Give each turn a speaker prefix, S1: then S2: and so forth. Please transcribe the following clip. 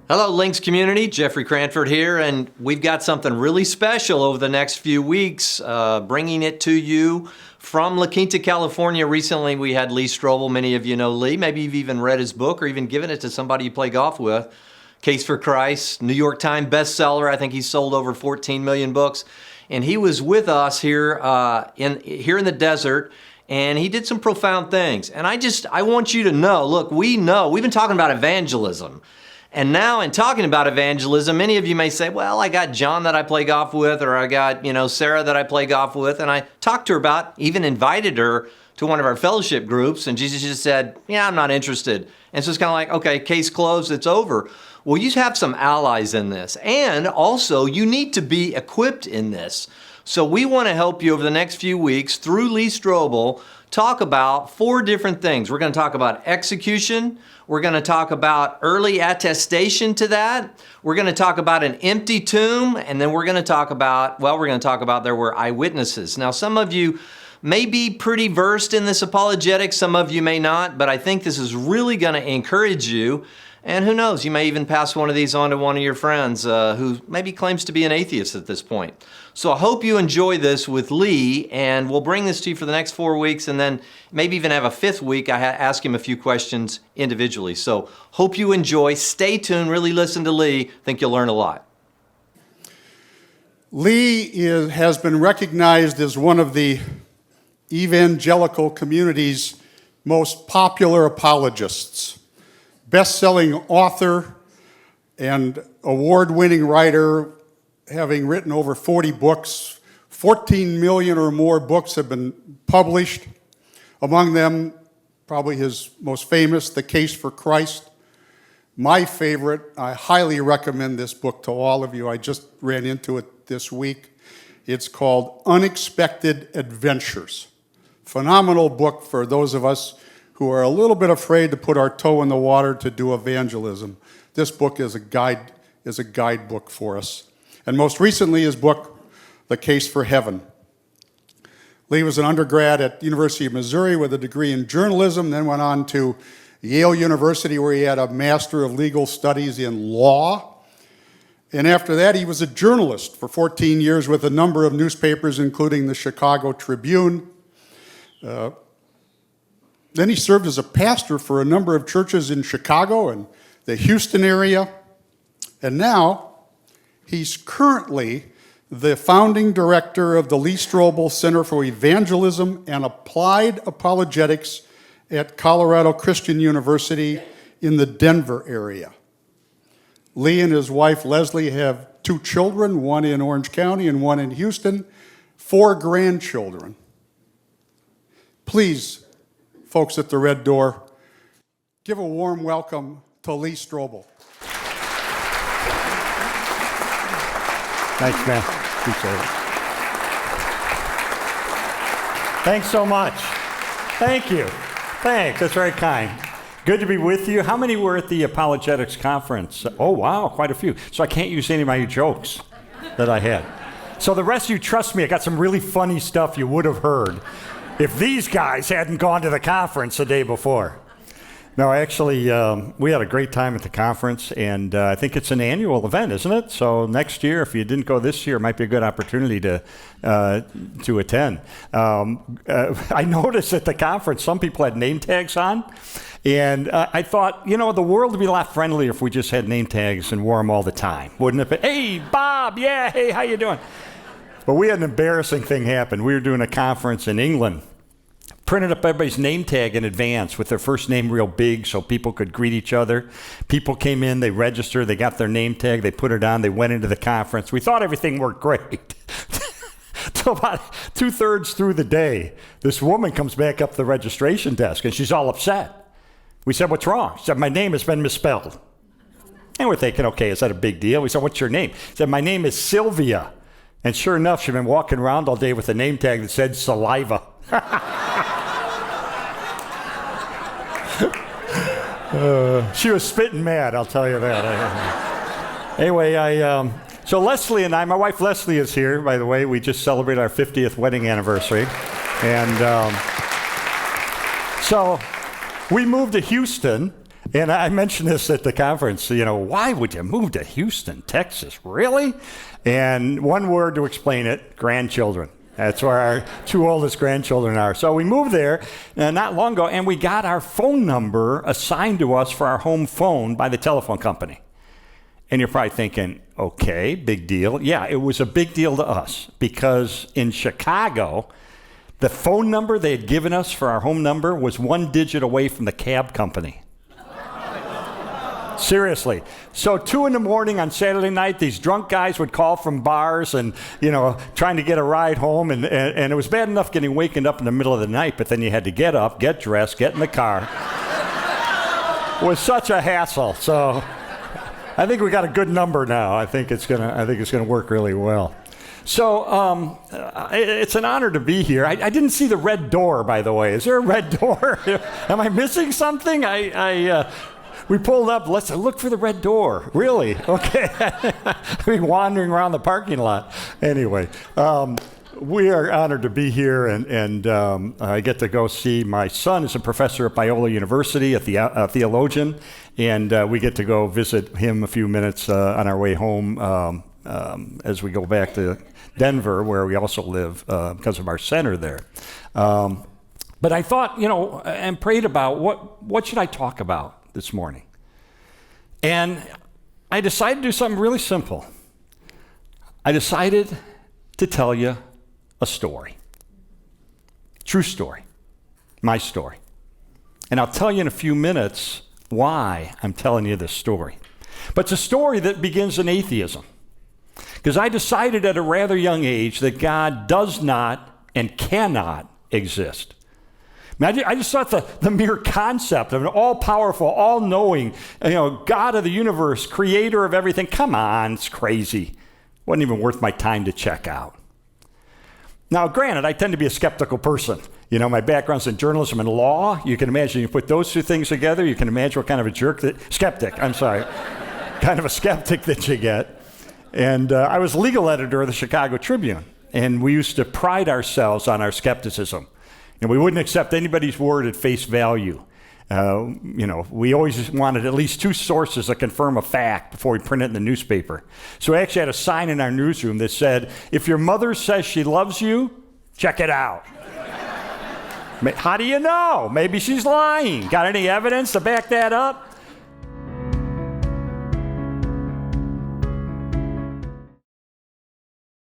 S1: Hello, Links community. Jeffrey Cranford here, and we've got something really special over the next few weeks, bringing it to you from La Quinta, California. Recently, we had Lee Strobel. Many of you know Lee. Maybe you've even read his book or even given it to somebody you play golf with. Case for Christ, New York Times bestseller. I think he's sold over 14 million books. And he was with us here in the desert, and he did some profound things. And I want you to know, look, we've been talking about evangelism. And now in talking about evangelism, many of you may say, well, I got John that I play golf with, or I got, Sarah that I play golf with. And I talked to her about, even invited her to one of our fellowship groups. And Jesus just said, yeah, I'm not interested. And so it's kind of like, okay, case closed, it's over. Well, you have some allies in this. And also you need to be equipped in this. So we want to help you over the next few weeks through Lee Strobel talk about 4 different things. We're going to talk about execution. We're going to talk about early attestation to that. We're going to talk about an empty tomb. And then we're going to talk about there were eyewitnesses. Now, some of you may be pretty versed in this apologetics. Some of you may not. But I think this is really going to encourage you. And who knows, you may even pass one of these on to one of your friends who maybe claims to be an atheist at this point. So I hope you enjoy this with Lee, and we'll bring this to you for the next 4 weeks, and then maybe even have a 5th week. I ask him a few questions individually. So hope you enjoy. Stay tuned. Really listen to Lee. Think you'll learn a lot.
S2: Lee has been recognized as one of the evangelical community's most popular apologists. Best-selling author and award-winning writer, having written over 40 books. 14 million or more books have been published. Among them, probably his most famous, The Case for Christ. My favorite, I highly recommend this book to all of you. I just ran into it this week. It's called Unexpected Adventures. Phenomenal book for those of us who are a little bit afraid to put our toe in the water to do evangelism. This book is a guidebook for us. And most recently, his book, The Case for Heaven. Lee was an undergrad at the University of Missouri with a degree in journalism, then went on to Yale University where he had a Master of Legal Studies in Law. And after that, he was a journalist for 14 years with a number of newspapers, including the Chicago Tribune. Then he served as a pastor for a number of churches in Chicago and the Houston area. And now he's currently the founding director of the Lee Strobel Center for Evangelism and Applied Apologetics at Colorado Christian University in the Denver area. Lee and his wife Leslie have 2 children, one in Orange County and one in Houston, 4 grandchildren. Please, folks at the Red Door, give a warm welcome to Lee Strobel.
S3: Thanks, man. Appreciate it. Thanks so much. Thank you. Thanks. That's very kind. Good to be with you. How many were at the Apologetics Conference? Oh, wow, quite a few. So I can't use any of my jokes that I had. So the rest of you, trust me, I got some really funny stuff you would have heard if these guys hadn't gone to the conference the day before. No, actually, we had a great time at the conference, and I think it's an annual event, isn't it? So next year, if you didn't go this year, it might be a good opportunity to attend. I noticed at the conference, some people had name tags on, and I thought, the world would be a lot friendlier if we just had name tags and wore them all the time, wouldn't it? But, hey, Bob, yeah, hey, how you doing? But we had an embarrassing thing happen. We were doing a conference in England, printed up everybody's name tag in advance with their first name real big so people could greet each other. People came in, they registered, they got their name tag, they put it on, they went into the conference. We thought everything worked great. So about 2/3 through the day, this woman comes back up the registration desk and she's all upset. We said, what's wrong? She said, my name has been misspelled. And we're thinking, okay, is that a big deal? We said, what's your name? She said, my name is Sylvia. And sure enough, she'd been walking around all day with a name tag that said saliva. She was spitting mad, I'll tell you that. Anyway, so Leslie and I, my wife Leslie is here, by the way. We just celebrated our 50th wedding anniversary. And so we moved to Houston And I mentioned this at the conference, why would you move to Houston, Texas? Really? And one word to explain it, grandchildren. That's where our 2 oldest grandchildren are. So we moved there not long ago, and we got our phone number assigned to us for our home phone by the telephone company. And you're probably thinking, okay, big deal. Yeah, it was a big deal to us because in Chicago, the phone number they had given us for our home number was 1 digit away from the cab company. Seriously. So 2 a.m. on Saturday night, these drunk guys would call from bars and, trying to get a ride home. And it was bad enough getting wakened up in the middle of the night, but then you had to get up, get dressed, get in the car. It was such a hassle. So I think we got a good number now. I think it's gonna work really well. So it's an honor to be here. I didn't see the red door, by the way. Is there a red door? Am I missing something? We pulled up. Let's look for the red door. Really? Okay. We're wandering around the parking lot. Anyway, we are honored to be here, and I get to go see my son is a professor at Biola University, a theologian, and we get to go visit him a few minutes on our way home as we go back to Denver, where we also live because of our center there. But I thought, and prayed about what should I talk about this morning. And I decided to do something really simple. I decided to tell you a story. True story. My story. And I'll tell you in a few minutes why I'm telling you this story. But it's a story that begins in atheism. Because I decided at a rather young age that God does not and cannot exist. I just thought the mere concept of an all-powerful, all-knowing, God of the universe, creator of everything, come on, it's crazy. Wasn't even worth my time to check out. Now, granted, I tend to be a skeptical person. My background's in journalism and law. You can imagine, you put those 2 things together, you can imagine what kind of a skeptic that you get. And I was legal editor of the Chicago Tribune, and we used to pride ourselves on our skepticism. And we wouldn't accept anybody's word at face value. We always wanted at least 2 sources that confirm a fact before we print it in the newspaper. So we actually had a sign in our newsroom that said, if your mother says she loves you, check it out. How do you know? Maybe she's lying. Got any evidence to back that up?